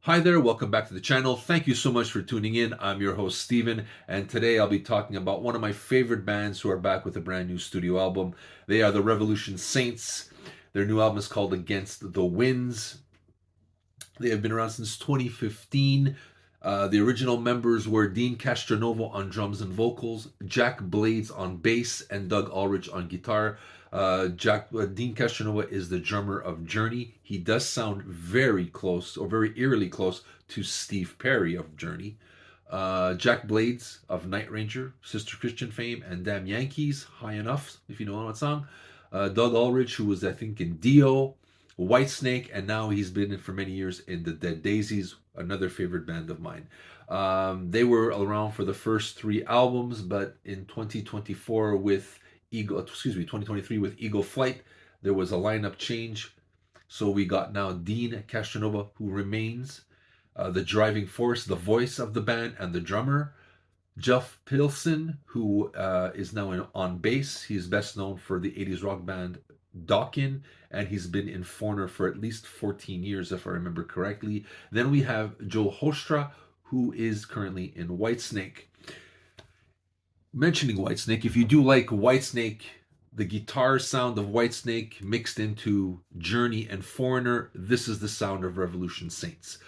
Hi there, welcome back to the channel. Thank you so much for tuning in. I'm your host, Steven, and today I'll be talking about one of my favorite bands who are back with a brand new studio album. They are the Revolution Saints. Their new album is called Against the Winds. They have been around since 2015. The original members were Dean Castronovo on drums and vocals, Jack Blades on bass, and Doug Ulrich on guitar. Dean Castronovo is the drummer of Journey. He does sound very close, or very eerily close, to Steve Perry of Journey. Jack Blades of Night Ranger, Sister Christian fame, and Damn Yankees, High Enough, if you know that song. Doug Ulrich, who was, I think, in Dio, Whitesnake, and now he's been in for many years in the Dead Daisies, another favorite band of mine. They were around for the first three albums, but in 2024 with 2023 with Eagle Flight, there was a lineup change. So we got now Dean Castronova, who remains the driving force, the voice of the band, and the drummer. Jeff Pilson, who is now on bass. He's best known for the 80s rock band Dawkin, and he's been in Foreigner for at least 14 years, if I remember correctly. Then we have Joel Hostra, who is currently in Whitesnake. Mentioning Whitesnake, if you do like Whitesnake, the guitar sound of Whitesnake mixed into Journey and Foreigner, this is the sound of Revolution Saints.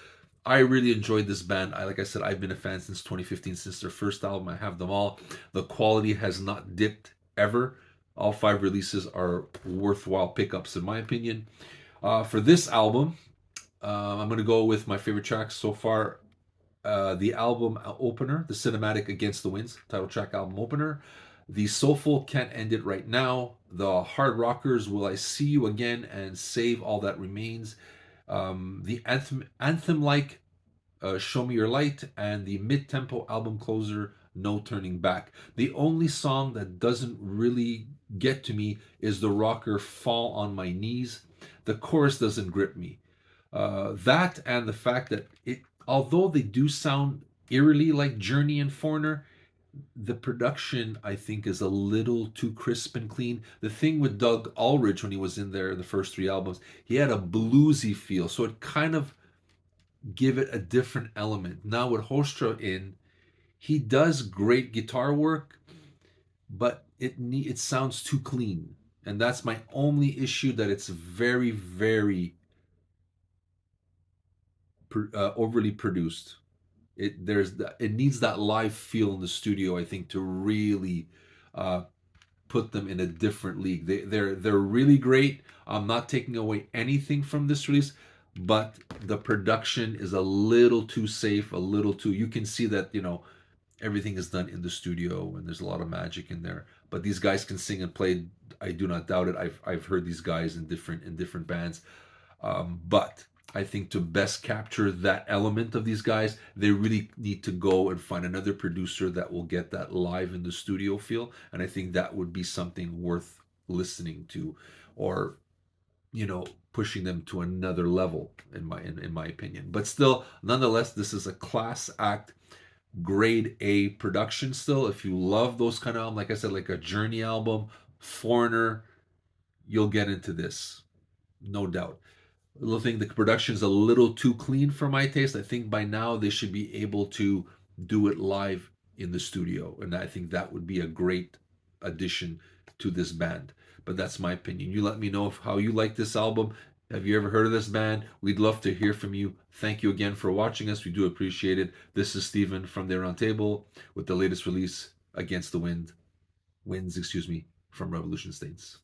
I really enjoyed this band. Like I said, I've been a fan since 2015, since their first album. I have them all. The quality has not dipped ever. All five releases are worthwhile pickups, in my opinion. For this album, I'm going to go with my favorite tracks so far. The album opener, the cinematic Against the Winds, title track album opener. The soulful Can't End It Right Now. The hard rockers, Will I See You Again and Save All That Remains. The anthem-like Show Me Your Light, and the mid-tempo album closer, No Turning Back. The only song that doesn't really get to me is the rocker Fall on My Knees. The chorus doesn't grip me. That and the fact that although they do sound eerily like Journey and Foreigner, the production, I think, is a little too crisp and clean. The thing with Doug Ulrich, when he was in there in the first three albums, he had a bluesy feel, so it kind of give it a different element. Now with Hostra in, he does great guitar work, but it sounds too clean, and that's my only issue. That it's very, very overly produced. It needs that live feel in the studio, I think, to really put them in a different league. They're really great. I'm not taking away anything from this release, but the production is a little too safe, a little too. You can see that everything is done in the studio and there's a lot of magic in there. But these guys can sing and play. I do not doubt it. I've heard these guys in different bands, but I think to best capture that element of these guys, they really need to go and find another producer that will get that live in the studio feel. And I think that would be something worth listening to, or pushing them to another level in my opinion. But still, nonetheless, this is a class act, grade A production. Still, if you love those kind of albums, like I said, like a Journey album, Foreigner, you'll get into this, no doubt. Little thing, the production is a little too clean for my taste. I think by now they should be able to do it live in the studio, and I think that would be a great addition to this band. But that's my opinion. You let me know how you like this album. Have you ever heard of this band? We'd love to hear from you. Thank you again for watching us. We do appreciate it. This is Steven from the Aroundtable with the latest release, Against the Winds, from Revolution Saints.